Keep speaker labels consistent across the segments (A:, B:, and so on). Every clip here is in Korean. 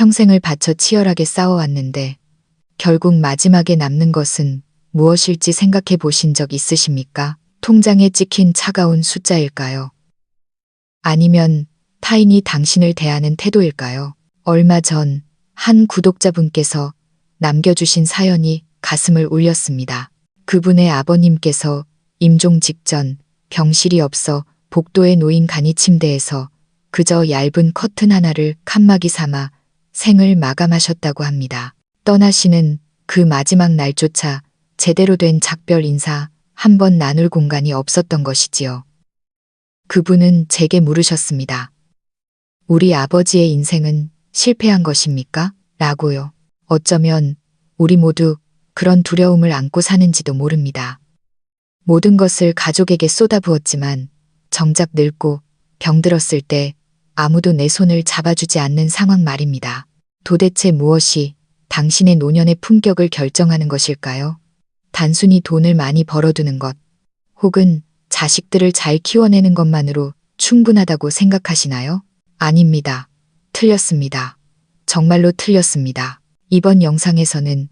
A: 평생을 바쳐 치열하게 싸워왔는데 결국 마지막에 남는 것은 무엇일지 생각해 보신 적 있으십니까? 통장에 찍힌 차가운 숫자일까요? 아니면 타인이 당신을 대하는 태도일까요? 얼마 전 한 구독자분께서 남겨주신 사연이 가슴을 울렸습니다. 그분의 아버님께서 임종 직전 병실이 없어 복도에 놓인 간이 침대에서 그저 얇은 커튼 하나를 칸막이 삼아 생을 마감하셨다고 합니다. 떠나시는 그 마지막 날조차 제대로 된 작별 인사 한 번 나눌 공간이 없었던 것이지요. 그분은 제게 물으셨습니다. 우리 아버지의 인생은 실패한 것입니까? 라고요. 어쩌면 우리 모두 그런 두려움을 안고 사는지도 모릅니다. 모든 것을 가족에게 쏟아부었지만 정작 늙고 병들었을 때 아무도 내 손을 잡아주지 않는 상황 말입니다. 도대체 무엇이 당신의 노년의 품격을 결정하는 것일까요? 단순히 돈을 많이 벌어두는 것, 혹은 자식들을 잘 키워내는 것만으로 충분하다고 생각하시나요? 아닙니다. 틀렸습니다. 정말로 틀렸습니다. 이번 영상에서는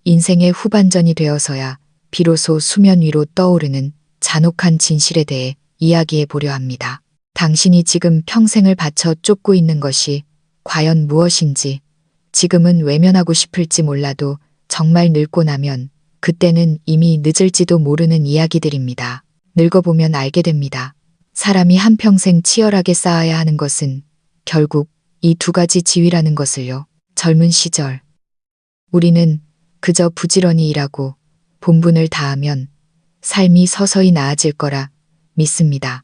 A: 인생의 후반전이 되어서야 비로소 수면 위로 떠오르는 잔혹한 진실에 대해 이야기해 보려 합니다. 당신이 지금 평생을 바쳐 쫓고 있는 것이 과연 무엇인지, 지금은 외면하고 싶을지 몰라도 정말 늙고 나면 그때는 이미 늦을지도 모르는 이야기들입니다. 늙어보면 알게 됩니다. 사람이 한평생 치열하게 쌓아야 하는 것은 결국 이 두 가지 지위라는 것을요. 젊은 시절 우리는 그저 부지런히 일하고 본분을 다하면 삶이 서서히 나아질 거라 믿습니다.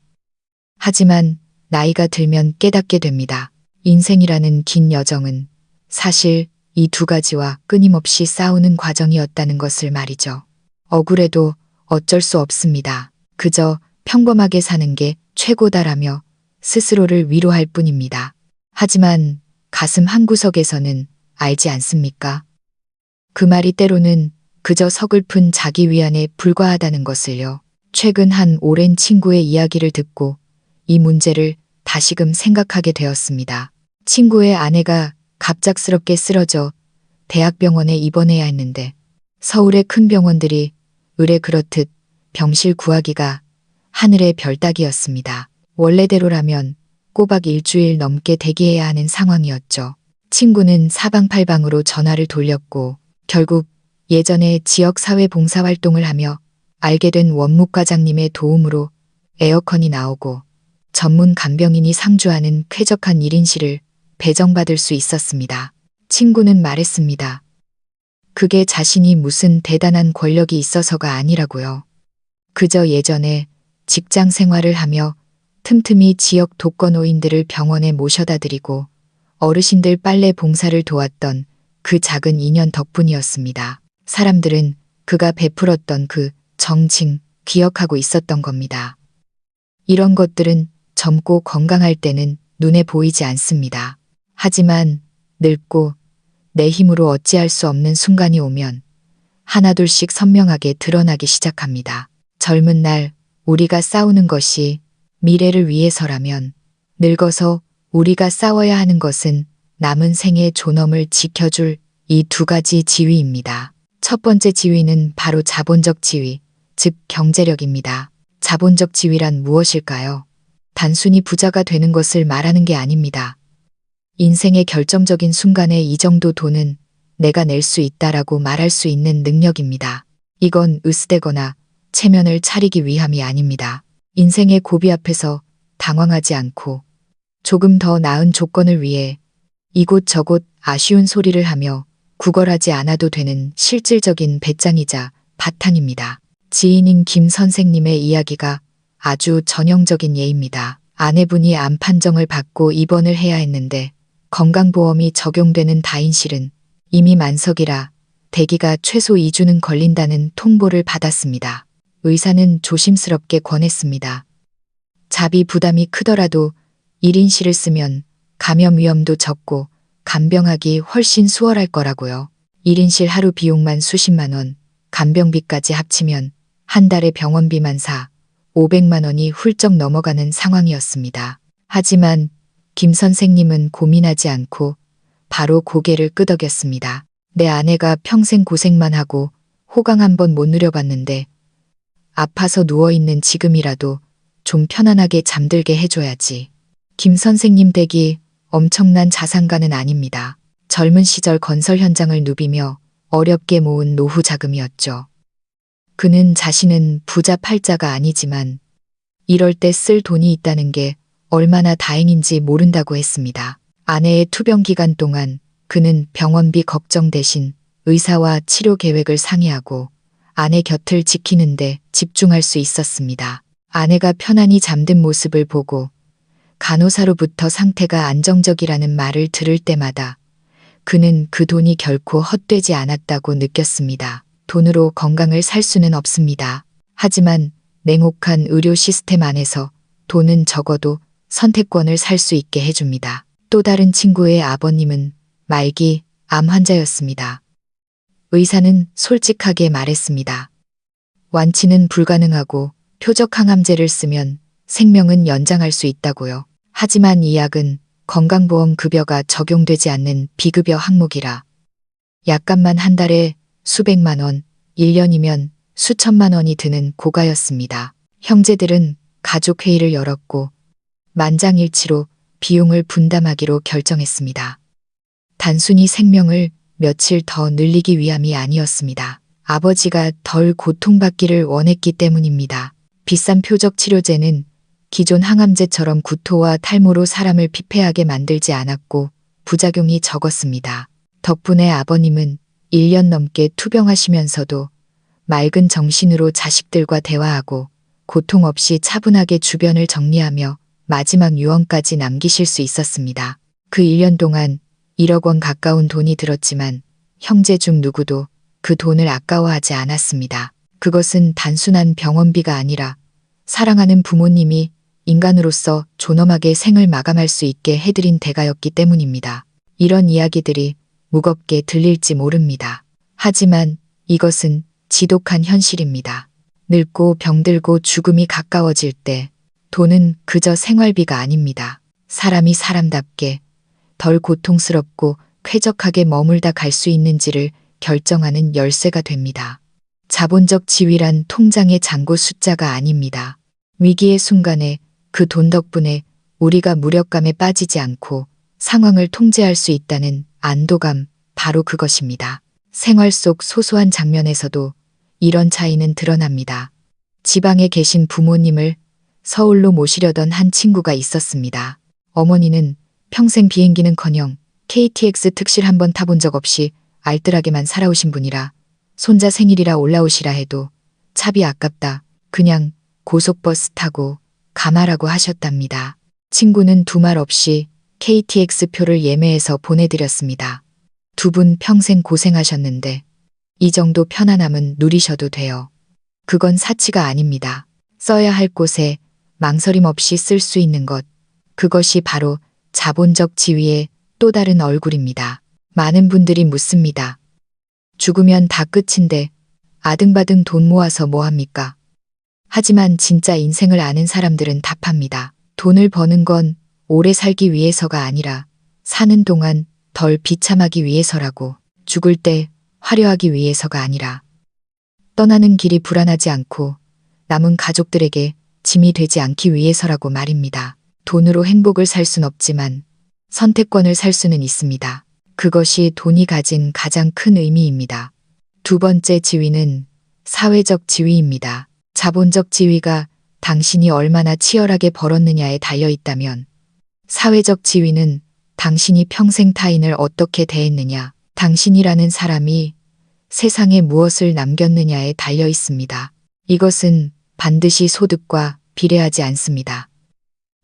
A: 하지만 나이가 들면 깨닫게 됩니다. 인생이라는 긴 여정은 사실 이 두 가지와 끊임없이 싸우는 과정이었다는 것을 말이죠. 억울해도 어쩔 수 없습니다. 그저 평범하게 사는 게 최고다라며 스스로를 위로할 뿐입니다. 하지만 가슴 한구석에서는 알지 않습니까? 그 말이 때로는 그저 서글픈 자기 위안에 불과하다는 것을요. 최근 한 오랜 친구의 이야기를 듣고 이 문제를 다시금 생각하게 되었습니다. 친구의 아내가 갑작스럽게 쓰러져 대학병원에 입원해야 했는데 서울의 큰 병원들이 의뢰 그렇듯 병실 구하기가 하늘의 별 따기였습니다. 원래대로라면 꼬박 일주일 넘게 대기해야 하는 상황이었죠. 친구는 사방팔방으로 전화를 돌렸고 결국 예전에 지역사회 봉사활동을 하며 알게 된 원무과장님의 도움으로 에어컨이 나오고 전문 간병인이 상주하는 쾌적한 1인실을 배정받을 수 있었습니다. 친구는 말했습니다. 그게 자신이 무슨 대단한 권력이 있어서가 아니라고요. 그저 예전에 직장 생활을 하며 틈틈이 지역 독거노인들을 병원에 모셔다 드리고 어르신들 빨래 봉사를 도왔던 그 작은 인연 덕분이었습니다. 사람들은 그가 베풀었던 그 정칭 기억하고 있었던 겁니다. 이런 것들은 젊고 건강할 때는 눈에 보이지 않습니다. 하지만 늙고 내 힘으로 어찌할 수 없는 순간이 오면 하나둘씩 선명하게 드러나기 시작합니다. 젊은 날 우리가 싸우는 것이 미래를 위해서라면 늙어서 우리가 싸워야 하는 것은 남은 생의 존엄을 지켜줄 이 두 가지 지위입니다. 첫 번째 지위는 바로 자본적 지위, 즉 경제력입니다. 자본적 지위란 무엇일까요? 단순히 부자가 되는 것을 말하는 게 아닙니다. 인생의 결정적인 순간에 이 정도 돈은 내가 낼 수 있다라고 말할 수 있는 능력입니다. 이건 으스대거나 체면을 차리기 위함이 아닙니다. 인생의 고비 앞에서 당황하지 않고 조금 더 나은 조건을 위해 이곳저곳 아쉬운 소리를 하며 구걸하지 않아도 되는 실질적인 배짱이자 바탕입니다. 지인인 김 선생님의 이야기가 아주 전형적인 예입니다. 아내분이 암 판정을 받고 입원을 해야 했는데 건강보험이 적용되는 다인실은 이미 만석이라 대기가 최소 2주는 걸린다는 통보를 받았습니다. 의사는 조심스럽게 권했습니다. 자비 부담이 크더라도 1인실을 쓰면 감염 위험도 적고 간병하기 훨씬 수월할 거라고요. 1인실 하루 비용만 수십만 원, 간병비까지 합치면 한 달에 병원비만 500만 원이 훌쩍 넘어가는 상황이었습니다. 하지만 김 선생님은 고민하지 않고 바로 고개를 끄덕였습니다. 내 아내가 평생 고생만 하고 호강 한번 못 누려봤는데 아파서 누워있는 지금이라도 좀 편안하게 잠들게 해줘야지. 김 선생님 댁이 엄청난 자산가는 아닙니다. 젊은 시절 건설 현장을 누비며 어렵게 모은 노후 자금이었죠. 그는 자신은 부자 팔자가 아니지만 이럴 때 쓸 돈이 있다는 게 얼마나 다행인지 모른다고 했습니다. 아내의 투병 기간 동안 그는 병원비 걱정 대신 의사와 치료 계획을 상의하고 아내 곁을 지키는데 집중할 수 있었습니다. 아내가 편안히 잠든 모습을 보고 간호사로부터 상태가 안정적이라는 말을 들을 때마다 그는 그 돈이 결코 헛되지 않았다고 느꼈습니다. 돈으로 건강을 살 수는 없습니다. 하지만 냉혹한 의료 시스템 안에서 돈은 적어도 선택권을 살 수 있게 해줍니다. 또 다른 친구의 아버님은 말기 암 환자였습니다. 의사는 솔직하게 말했습니다. 완치는 불가능하고 표적 항암제를 쓰면 생명은 연장할 수 있다고요. 하지만 이 약은 건강보험 급여가 적용되지 않는 비급여 항목이라 약값만 한 달에 수백만 원, 1년이면 수천만 원이 드는 고가였습니다. 형제들은 가족회의를 열었고 만장일치로 비용을 분담하기로 결정했습니다. 단순히 생명을 며칠 더 늘리기 위함이 아니었습니다. 아버지가 덜 고통받기를 원했기 때문입니다. 비싼 표적 치료제는 기존 항암제처럼 구토와 탈모로 사람을 피폐하게 만들지 않았고 부작용이 적었습니다. 덕분에 아버님은 1년 넘게 투병하시면서도 맑은 정신으로 자식들과 대화하고 고통 없이 차분하게 주변을 정리하며 마지막 유언까지 남기실 수 있었습니다. 그 1년 동안 1억 원 가까운 돈이 들었지만 형제 중 누구도 그 돈을 아까워하지 않았습니다. 그것은 단순한 병원비가 아니라 사랑하는 부모님이 인간으로서 존엄하게 생을 마감할 수 있게 해드린 대가였기 때문입니다. 이런 이야기들이 무겁게 들릴지 모릅니다. 하지만 이것은 지독한 현실입니다. 늙고 병들고 죽음이 가까워질 때 돈은 그저 생활비가 아닙니다. 사람이 사람답게 덜 고통스럽고 쾌적하게 머물다 갈 수 있는지를 결정하는 열쇠가 됩니다. 자본적 지위란 통장의 잔고 숫자가 아닙니다. 위기의 순간에 그 돈 덕분에 우리가 무력감에 빠지지 않고 상황을 통제할 수 있다는 안도감, 바로 그것입니다. 생활 속 소소한 장면에서도 이런 차이는 드러납니다. 지방에 계신 부모님을 서울로 모시려던 한 친구가 있었습니다. 어머니는 평생 비행기는커녕 KTX 특실 한번 타본 적 없이 알뜰하게만 살아오신 분이라 손자 생일이라 올라오시라 해도 차비 아깝다. 그냥 고속버스 타고 가마라고 하셨답니다. 친구는 두말 없이 KTX 표를 예매해서 보내드렸습니다. 두 분 평생 고생하셨는데 이 정도 편안함은 누리셔도 돼요. 그건 사치가 아닙니다. 써야 할 곳에 망설임 없이 쓸 수 있는 것. 그것이 바로 자본적 지위의 또 다른 얼굴입니다. 많은 분들이 묻습니다. 죽으면 다 끝인데 아등바등 돈 모아서 뭐합니까? 하지만 진짜 인생을 아는 사람들은 답합니다. 돈을 버는 건 오래 살기 위해서가 아니라 사는 동안 덜 비참하기 위해서라고. 죽을 때 화려하기 위해서가 아니라 떠나는 길이 불안하지 않고 남은 가족들에게 짐이 되지 않기 위해서라고 말입니다. 돈으로 행복을 살 순 없지만 선택권을 살 수는 있습니다. 그것이 돈이 가진 가장 큰 의미입니다. 두 번째 지위는 사회적 지위입니다. 자본적 지위가 당신이 얼마나 치열하게 벌었느냐에 달려 있다면 사회적 지위는 당신이 평생 타인을 어떻게 대했느냐, 당신이라는 사람이 세상에 무엇을 남겼느냐에 달려 있습니다. 이것은 반드시 소득과 비례하지 않습니다.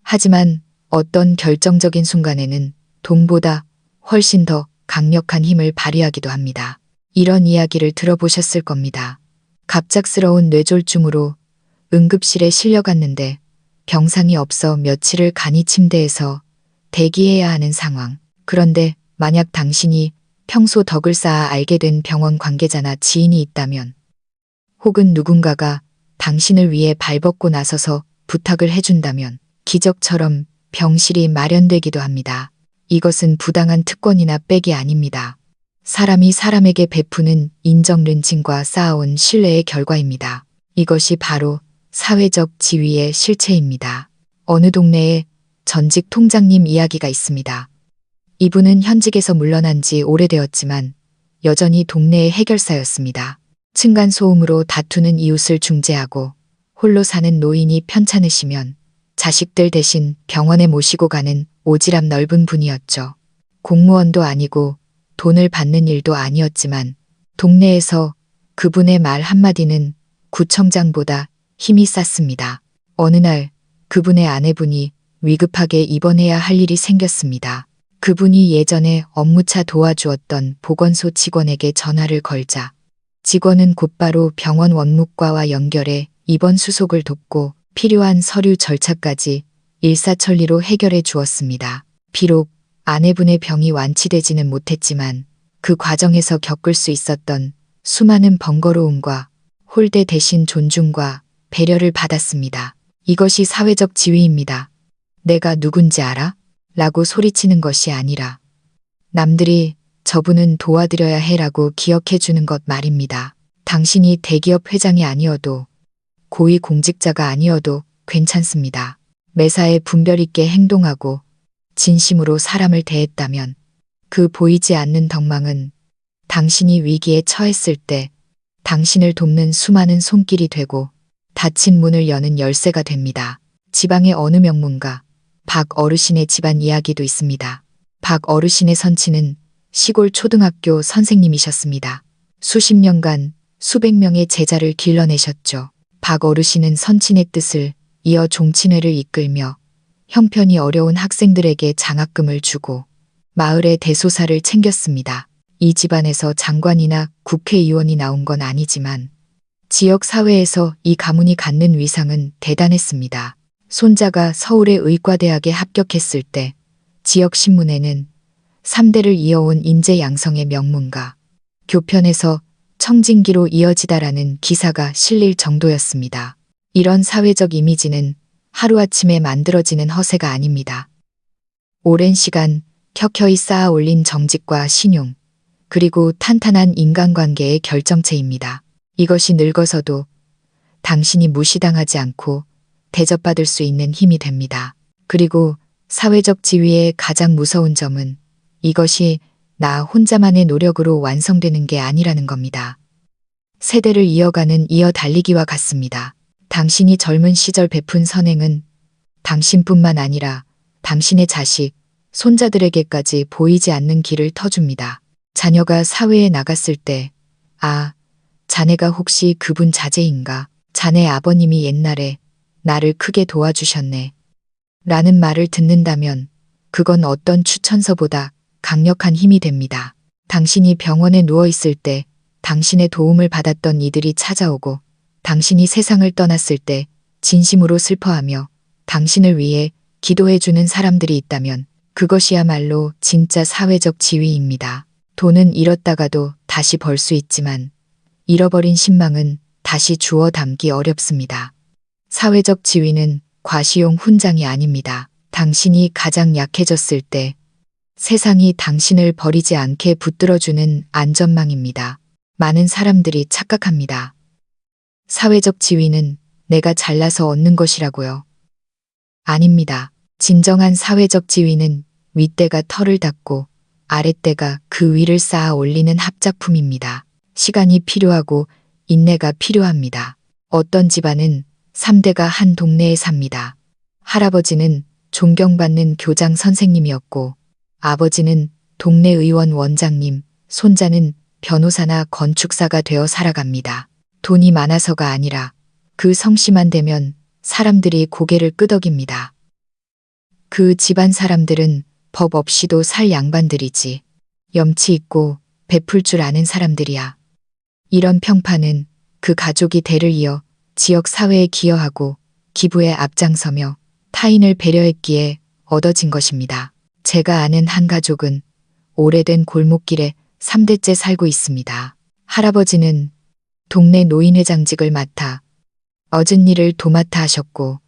A: 하지만 어떤 결정적인 순간에는 돈보다 훨씬 더 강력한 힘을 발휘하기도 합니다. 이런 이야기를 들어보셨을 겁니다. 갑작스러운 뇌졸중으로 응급실에 실려갔는데 병상이 없어 며칠을 간이 침대에서 대기해야 하는 상황. 그런데 만약 당신이 평소 덕을 쌓아 알게 된 병원 관계자나 지인이 있다면, 혹은 누군가가 당신을 위해 발벗고 나서서 부탁을 해준다면 기적처럼 병실이 마련되기도 합니다. 이것은 부당한 특권이나 백이 아닙니다. 사람이 사람에게 베푸는 인정 른칭과 쌓아온 신뢰의 결과입니다. 이것이 바로 사회적 지위의 실체입니다. 어느 동네에 전직 통장님 이야기가 있습니다. 이분은 현직에서 물러난 지 오래되었지만 여전히 동네의 해결사였습니다. 층간소음으로 다투는 이웃을 중재하고 홀로 사는 노인이 편찮으시면 자식들 대신 병원에 모시고 가는 오지랖 넓은 분이었죠. 공무원도 아니고 돈을 받는 일도 아니었지만 동네에서 그분의 말 한마디는 구청장보다 힘이 쌌습니다. 어느 날 그분의 아내분이 위급하게 입원해야 할 일이 생겼습니다. 그분이 예전에 업무차 도와주었던 보건소 직원에게 전화를 걸자 직원은 곧바로 병원 원무과와 연결해 입원 수속을 돕고 필요한 서류 절차까지 일사천리로 해결해 주었습니다. 비록 아내분의 병이 완치되지는 못했지만 그 과정에서 겪을 수 있었던 수많은 번거로움과 홀대 대신 존중과 배려를 받았습니다. 이것이 사회적 지위입니다. 내가 누군지 알아? 라고 소리치는 것이 아니라 남들이 저분은 도와드려야 해라고 기억해 주는 것 말입니다. 당신이 대기업 회장이 아니어도 고위 공직자가 아니어도 괜찮습니다. 매사에 분별 있게 행동하고 진심으로 사람을 대했다면 그 보이지 않는 덕망은 당신이 위기에 처했을 때 당신을 돕는 수많은 손길이 되고 닫힌 문을 여는 열쇠가 됩니다. 지방의 어느 명문가 박 어르신의 집안 이야기도 있습니다. 박 어르신의 선친은 시골 초등학교 선생님이셨습니다. 수십 년간 수백 명의 제자를 길러내셨죠. 박 어르신은 선친의 뜻을 이어 종친회를 이끌며 형편이 어려운 학생들에게 장학금을 주고 마을의 대소사를 챙겼습니다. 이 집안에서 장관이나 국회의원이 나온 건 아니지만 지역 사회에서 이 가문이 갖는 위상은 대단했습니다. 손자가 서울의 의과대학에 합격했을 때 지역 신문에는 3대를 이어온 인재 양성의 명문가, 교편에서 청진기로 이어지다라는 기사가 실릴 정도였습니다. 이런 사회적 이미지는 하루아침에 만들어지는 허세가 아닙니다. 오랜 시간 켜켜이 쌓아 올린 정직과 신용, 그리고 탄탄한 인간관계의 결정체입니다. 이것이 늙어서도 당신이 무시당하지 않고 대접받을 수 있는 힘이 됩니다. 그리고 사회적 지위의 가장 무서운 점은 이것이 나 혼자만의 노력으로 완성되는 게 아니라는 겁니다. 세대를 이어가는 이어달리기와 같습니다. 당신이 젊은 시절 베푼 선행은 당신뿐만 아니라 당신의 자식, 손자들에게까지 보이지 않는 길을 터줍니다. 자녀가 사회에 나갔을 때, 아, 자네가 혹시 그분 자제인가? 자네 아버님이 옛날에 나를 크게 도와주셨네. 라는 말을 듣는다면 그건 어떤 추천서보다 강력한 힘이 됩니다. 당신이 병원에 누워있을 때 당신의 도움을 받았던 이들이 찾아오고 당신이 세상을 떠났을 때 진심으로 슬퍼하며 당신을 위해 기도해주는 사람들이 있다면 그것이야말로 진짜 사회적 지위입니다. 돈은 잃었다가도 다시 벌 수 있지만 잃어버린 신망은 다시 주워 담기 어렵습니다. 사회적 지위는 과시용 훈장이 아닙니다. 당신이 가장 약해졌을 때 세상이 당신을 버리지 않게 붙들어주는 안전망입니다. 많은 사람들이 착각합니다. 사회적 지위는 내가 잘나서 얻는 것이라고요. 아닙니다. 진정한 사회적 지위는 윗대가 털을 닦고 아랫대가 그 위를 쌓아 올리는 합작품입니다. 시간이 필요하고 인내가 필요합니다. 어떤 집안은 3대가 한 동네에 삽니다. 할아버지는 존경받는 교장 선생님이었고 아버지는 동네 의원 원장님, 손자는 변호사나 건축사가 되어 살아갑니다. 돈이 많아서가 아니라 그 성씨만 되면 사람들이 고개를 끄덕입니다. 그 집안 사람들은 법 없이도 살 양반들이지. 염치 있고 베풀 줄 아는 사람들이야. 이런 평판은 그 가족이 대를 이어 지역 사회에 기여하고 기부에 앞장서며 타인을 배려했기에 얻어진 것입니다. 제가 아는 한 가족은 오래된 골목길에 3대째 살고 있습니다. 할아버지는 동네 노인회장직을 맡아 얻은 일을 도맡아 하셨고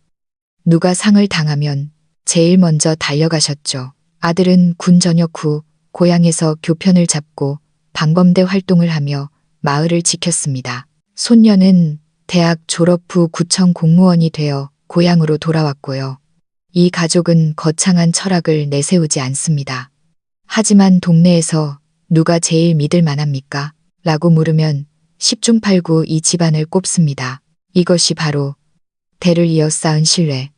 A: 누가 상을 당하면 제일 먼저 달려가셨죠. 아들은 군 전역 후 고향에서 교편을 잡고 방범대 활동을 하며 마을을 지켰습니다. 손녀는 대학 졸업 후 구청 공무원이 되어 고향으로 돌아왔고요. 이 가족은 거창한 철학을 내세우지 않습니다. 하지만 동네에서 누가 제일 믿을 만합니까? 라고 물으면 10중 8구 이 집안을 꼽습니다. 이것이 바로 대를 이어 쌓은 신뢰,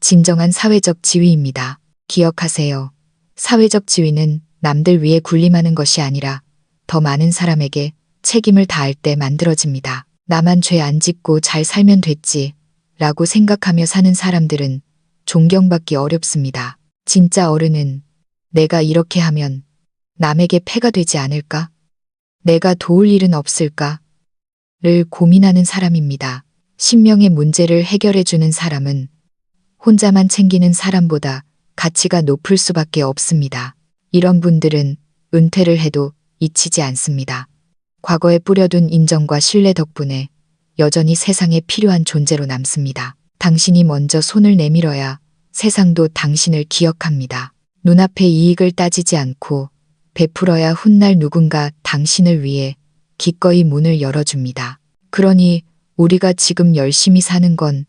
A: 진정한 사회적 지위입니다. 기억하세요. 사회적 지위는 남들 위에 군림하는 것이 아니라 더 많은 사람에게 책임을 다할 때 만들어집니다. 나만 죄 안 짓고 잘 살면 됐지 라고 생각하며 사는 사람들은 존경받기 어렵습니다. 진짜 어른은 내가 이렇게 하면 남에게 폐가 되지 않을까? 내가 도울 일은 없을까? 를 고민하는 사람입니다. 신명의 문제를 해결해주는 사람은 혼자만 챙기는 사람보다 가치가 높을 수밖에 없습니다. 이런 분들은 은퇴를 해도 잊히지 않습니다. 과거에 뿌려둔 인정과 신뢰 덕분에 여전히 세상에 필요한 존재로 남습니다. 당신이 먼저 손을 내밀어야 세상도 당신을 기억합니다. 눈앞의 이익을 따지지 않고 베풀어야 훗날 누군가 당신을 위해 기꺼이 문을 열어줍니다. 그러니 우리가 지금 열심히 사는 건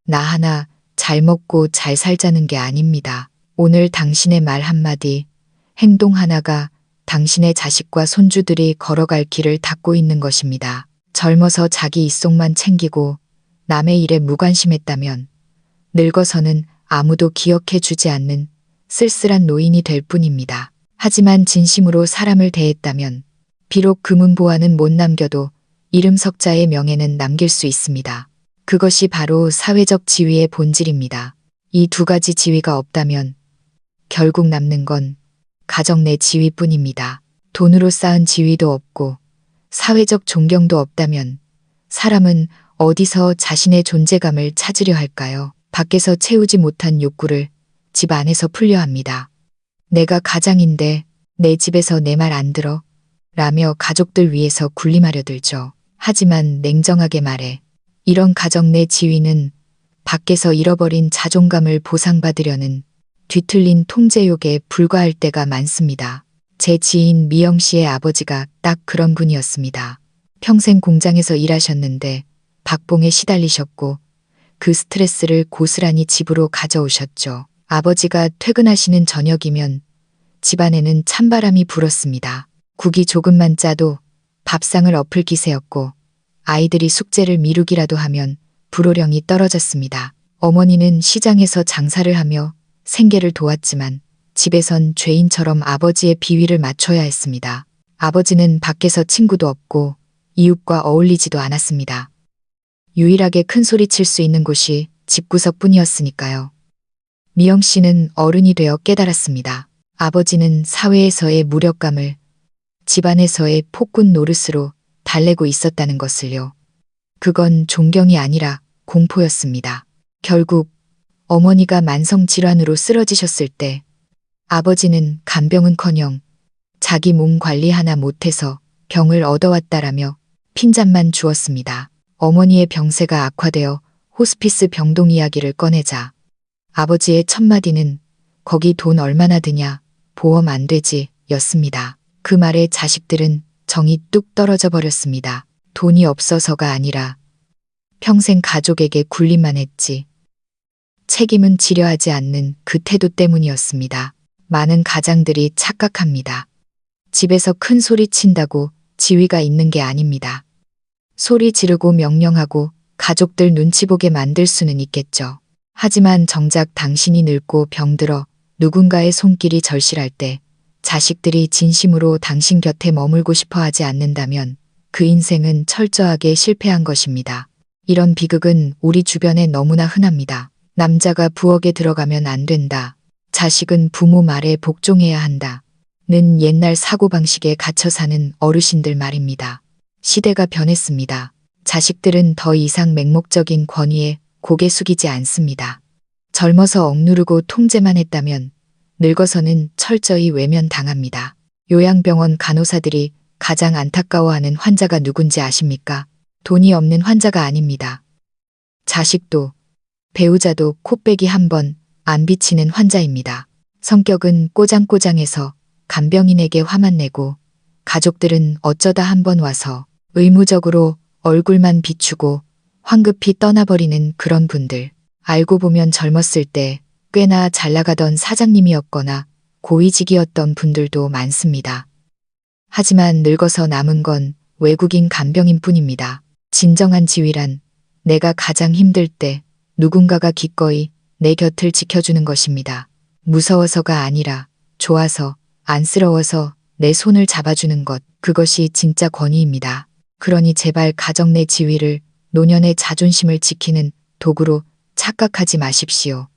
A: 나 하나 잘 먹고 잘 살자는 게 아닙니다. 오늘 당신의 말 한마디, 행동 하나가 당신의 자식과 손주들이 걸어갈 길을 닦고 있는 것입니다. 젊어서 자기 입속만 챙기고 남의 일에 무관심했다면 늙어서는 아무도 기억해 주지 않는 쓸쓸한 노인이 될 뿐입니다. 하지만 진심으로 사람을 대했다면 비록 금은보화는 못 남겨도 이름 석자의 명예는 남길 수 있습니다. 그것이 바로 사회적 지위의 본질입니다. 이 두 가지 지위가 없다면 결국 남는 건 가정 내 지위뿐입니다. 돈으로 쌓은 지위도 없고 사회적 존경도 없다면 사람은 어디서 자신의 존재감을 찾으려 할까요? 밖에서 채우지 못한 욕구를 집 안에서 풀려 합니다. 내가 가장인데 내 집에서 내 말 안 들어? 라며 가족들 위해서 군림하려 들죠. 하지만 냉정하게 말해 이런 가정 내 지위는 밖에서 잃어버린 자존감을 보상받으려는 뒤틀린 통제욕에 불과할 때가 많습니다. 제 지인 미영 씨의 아버지가 딱 그런 분이었습니다. 평생 공장에서 일하셨는데 박봉에 시달리셨고 그 스트레스를 고스란히 집으로 가져오셨죠. 아버지가 퇴근하시는 저녁이면 집안에는 찬바람이 불었습니다. 국이 조금만 짜도 밥상을 엎을 기세였고 아이들이 숙제를 미루기라도 하면 불호령이 떨어졌습니다. 어머니는 시장에서 장사를 하며 생계를 도왔지만 집에선 죄인처럼 아버지의 비위를 맞춰야 했습니다. 아버지는 밖에서 친구도 없고 이웃과 어울리지도 않았습니다. 유일하게 큰 소리 칠 수 있는 곳이 집구석뿐이었으니까요. 미영 씨는 어른이 되어 깨달았습니다. 아버지는 사회에서의 무력감을 집안에서의 폭군 노릇으로 달래고 있었다는 것을요. 그건 존경이 아니라 공포였습니다. 결국 어머니가 만성질환으로 쓰러지셨을 때 아버지는 간병은커녕 자기 몸 관리 하나 못해서 병을 얻어왔다라며 핀잔만 주었습니다. 어머니의 병세가 악화되어 호스피스 병동 이야기를 꺼내자 아버지의 첫마디는 거기 돈 얼마나 드냐, 보험 안 되지 였습니다. 그 말에 자식들은 정이 뚝 떨어져 버렸습니다. 돈이 없어서가 아니라 평생 가족에게 굴림만 했지. 책임은 지려 하지 않는 그 태도 때문이었습니다. 많은 가장들이 착각합니다. 집에서 큰 소리 친다고 지위가 있는 게 아닙니다. 소리 지르고 명령하고 가족들 눈치 보게 만들 수는 있겠죠. 하지만 정작 당신이 늙고 병들어 누군가의 손길이 절실할 때 자식들이 진심으로 당신 곁에 머물고 싶어 하지 않는다면 그 인생은 철저하게 실패한 것입니다. 이런 비극은 우리 주변에 너무나 흔합니다. 남자가 부엌에 들어가면 안 된다. 자식은 부모 말에 복종해야 한다. 는 옛날 사고방식에 갇혀 사는 어르신들 말입니다. 시대가 변했습니다. 자식들은 더 이상 맹목적인 권위에 고개 숙이지 않습니다. 젊어서 억누르고 통제만 했다면 늙어서는 철저히 외면당합니다. 요양병원 간호사들이 가장 안타까워하는 환자가 누군지 아십니까? 돈이 없는 환자가 아닙니다. 자식도 배우자도 코빼기 한 번 안 비치는 환자입니다. 성격은 꼬장꼬장해서 간병인에게 화만 내고 가족들은 어쩌다 한번 와서 의무적으로 얼굴만 비추고 황급히 떠나버리는 그런 분들. 알고 보면 젊었을 때 꽤나 잘 나가던 사장님이었거나 고위직이었던 분들도 많습니다. 하지만 늙어서 남은 건 외국인 간병인 뿐입니다. 진정한 지위란 내가 가장 힘들 때 누군가가 기꺼이 내 곁을 지켜주는 것입니다. 무서워서가 아니라 좋아서, 안쓰러워서 내 손을 잡아주는 것, 그것이 진짜 권위입니다. 그러니 제발 가정 내 지위를 노년의 자존심을 지키는 도구로 착각하지 마십시오.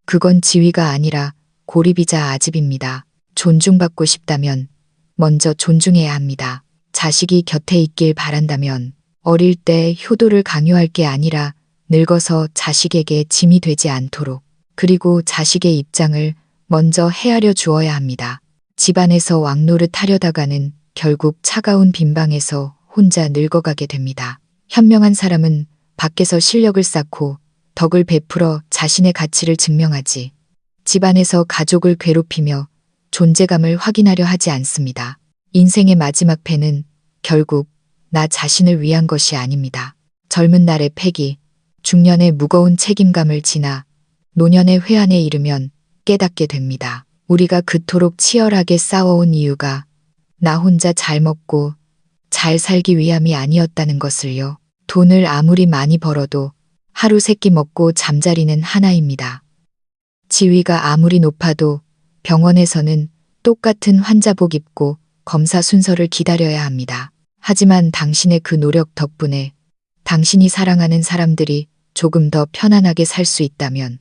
A: 그건 지위가 아니라 고립이자 아집입니다. 존중받고 싶다면 먼저 존중해야 합니다. 자식이 곁에 있길 바란다면 어릴 때 효도를 강요할 게 아니라 늙어서 자식에게 짐이 되지 않도록, 그리고 자식의 입장을 먼저 헤아려 주어야 합니다. 집안에서 왕노릇 하려다가는 결국 차가운 빈방에서 혼자 늙어가게 됩니다. 현명한 사람은 밖에서 실력을 쌓고 덕을 베풀어 자신의 가치를 증명하지, 집안에서 가족을 괴롭히며 존재감을 확인하려 하지 않습니다. 인생의 마지막 패는 결국 나 자신을 위한 것이 아닙니다. 젊은 날의 패기, 중년의 무거운 책임감을 지나 노년의 회한에 이르면 깨닫게 됩니다. 우리가 그토록 치열하게 싸워온 이유가 나 혼자 잘 먹고 잘 살기 위함이 아니었다는 것을요. 돈을 아무리 많이 벌어도 하루 세끼 먹고 잠자리는 하나입니다. 지위가 아무리 높아도 병원에서는 똑같은 환자복 입고 검사 순서를 기다려야 합니다. 하지만 당신의 그 노력 덕분에 당신이 사랑하는 사람들이 조금 더 편안하게 살 수 있다면,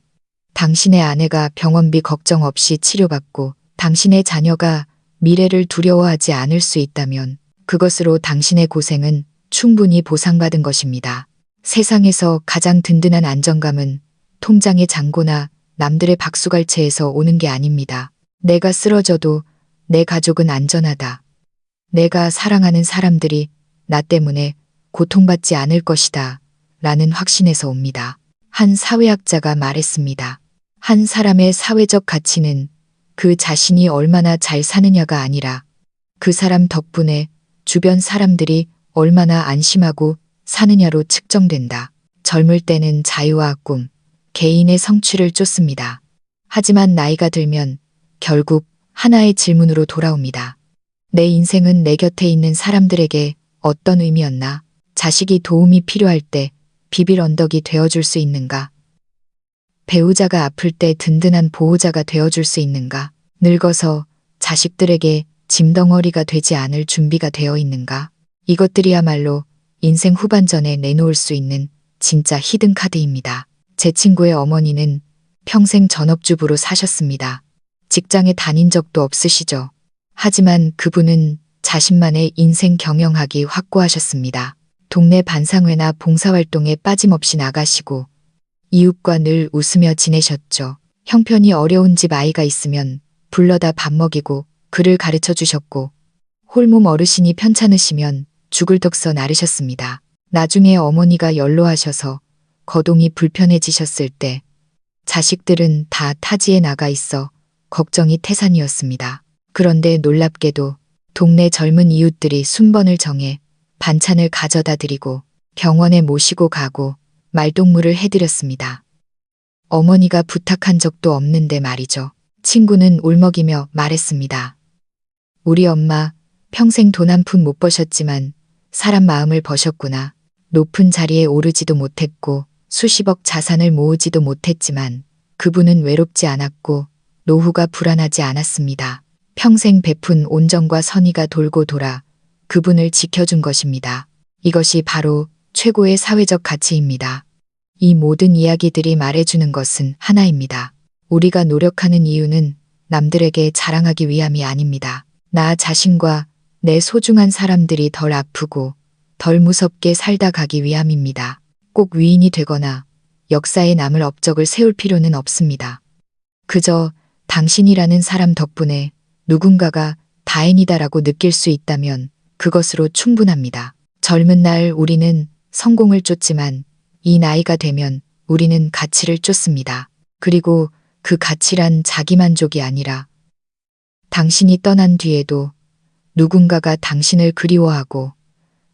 A: 당신의 아내가 병원비 걱정 없이 치료받고 당신의 자녀가 미래를 두려워하지 않을 수 있다면 그것으로 당신의 고생은 충분히 보상받은 것입니다. 세상에서 가장 든든한 안정감은 통장의 잔고나 남들의 박수갈채에서 오는 게 아닙니다. 내가 쓰러져도 내 가족은 안전하다. 내가 사랑하는 사람들이 나 때문에 고통받지 않을 것이다. 라는 확신에서 옵니다. 한 사회학자가 말했습니다. 한 사람의 사회적 가치는 그 자신이 얼마나 잘 사느냐가 아니라 그 사람 덕분에 주변 사람들이 얼마나 안심하고 사느냐로 측정된다. 젊을 때는 자유와 꿈, 개인의 성취를 쫓습니다. 하지만 나이가 들면 결국 하나의 질문으로 돌아옵니다. 내 인생은 내 곁에 있는 사람들에게 어떤 의미였나? 자식이 도움이 필요할 때 비빌 언덕이 되어줄 수 있는가? 배우자가 아플 때 든든한 보호자가 되어줄 수 있는가? 늙어서 자식들에게 짐덩어리가 되지 않을 준비가 되어 있는가? 이것들이야말로 인생 후반전에 내놓을 수 있는 진짜 히든카드입니다. 제 친구의 어머니는 평생 전업주부로 사셨습니다. 직장에 다닌 적도 없으시죠. 하지만 그분은 자신만의 인생 경영학이 확고하셨습니다. 동네 반상회나 봉사활동에 빠짐없이 나가시고 이웃과 늘 웃으며 지내셨죠. 형편이 어려운 집 아이가 있으면 불러다 밥 먹이고 글을 가르쳐 주셨고, 홀몸 어르신이 편찮으시면 죽을 덕서 나르셨습니다. 나중에 어머니가 연로하셔서 거동이 불편해지셨을 때 자식들은 다 타지에 나가 있어 걱정이 태산이었습니다. 그런데 놀랍게도 동네 젊은 이웃들이 순번을 정해 반찬을 가져다 드리고 병원에 모시고 가고 말동무를 해드렸습니다. 어머니가 부탁한 적도 없는데 말이죠. 친구는 울먹이며 말했습니다. 우리 엄마 평생 돈 한 푼 못 버셨지만 사람 마음을 버셨구나. 높은 자리에 오르지도 못했고 수십억 자산을 모으지도 못했지만 그분은 외롭지 않았고 노후가 불안하지 않았습니다. 평생 베푼 온정과 선의가 돌고 돌아 그분을 지켜준 것입니다. 이것이 바로 최고의 사회적 가치입니다. 이 모든 이야기들이 말해주는 것은 하나입니다. 우리가 노력하는 이유는 남들에게 자랑하기 위함이 아닙니다. 나 자신과 내 소중한 사람들이 덜 아프고 덜 무섭게 살다 가기 위함입니다. 꼭 위인이 되거나 역사에 남을 업적을 세울 필요는 없습니다. 그저 당신이라는 사람 덕분에 누군가가 다행이다라고 느낄 수 있다면 그것으로 충분합니다. 젊은 날 우리는 성공을 쫓지만 이 나이가 되면 우리는 가치를 쫓습니다. 그리고 그 가치란 자기만족이 아니라 당신이 떠난 뒤에도 누군가가 당신을 그리워하고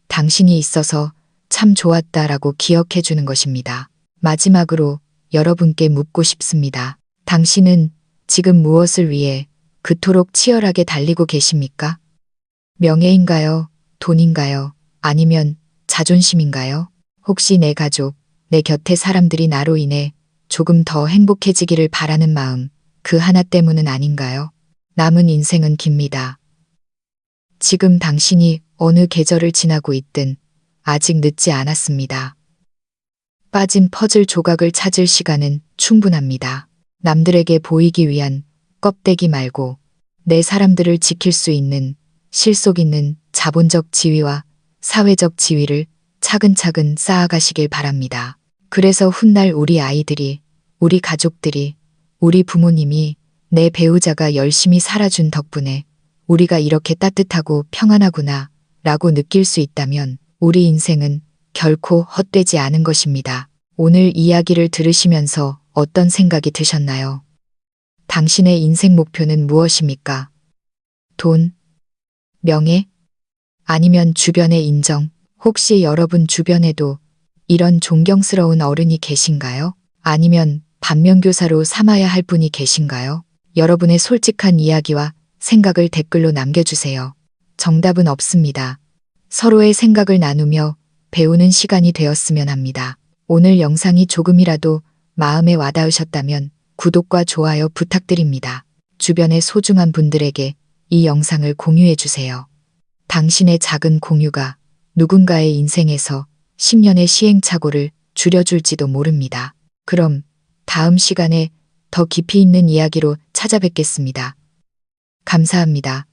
A: 당신이 있어서 참 좋았다라고 기억해 주는 것입니다. 마지막으로 여러분께 묻고 싶습니다. 당신은 지금 무엇을 위해 그토록 치열하게 달리고 계십니까? 명예인가요? 돈인가요? 아니면 자존심인가요? 혹시 내 가족, 내 곁의 사람들이 나로 인해 조금 더 행복해지기를 바라는 마음, 그 하나 때문은 아닌가요? 남은 인생은 깁니다. 지금 당신이 어느 계절을 지나고 있든 아직 늦지 않았습니다. 빠진 퍼즐 조각을 찾을 시간은 충분합니다. 남들에게 보이기 위한 껍데기 말고 내 사람들을 지킬 수 있는 실속 있는 자본적 지위와 사회적 지위를 차근차근 쌓아가시길 바랍니다. 그래서 훗날 우리 아이들이, 우리 가족들이, 우리 부모님이 내 배우자가 열심히 살아준 덕분에 우리가 이렇게 따뜻하고 평안하구나 라고 느낄 수 있다면 우리 인생은 결코 헛되지 않은 것입니다. 오늘 이야기를 들으시면서 어떤 생각이 드셨나요? 당신의 인생 목표는 무엇입니까? 돈? 명예? 아니면 주변의 인정? 혹시 여러분 주변에도 이런 존경스러운 어른이 계신가요? 아니면 반면교사로 삼아야 할 분이 계신가요? 여러분의 솔직한 이야기와 생각을 댓글로 남겨주세요. 정답은 없습니다. 서로의 생각을 나누며 배우는 시간이 되었으면 합니다. 오늘 영상이 조금이라도 마음에 와닿으셨다면 구독과 좋아요 부탁드립니다. 주변의 소중한 분들에게 이 영상을 공유해주세요. 당신의 작은 공유가 누군가의 인생에서 10년의 시행착오를 줄여줄지도 모릅니다. 그럼 다음 시간에 더 깊이 있는 이야기로 찾아뵙겠습니다. 감사합니다.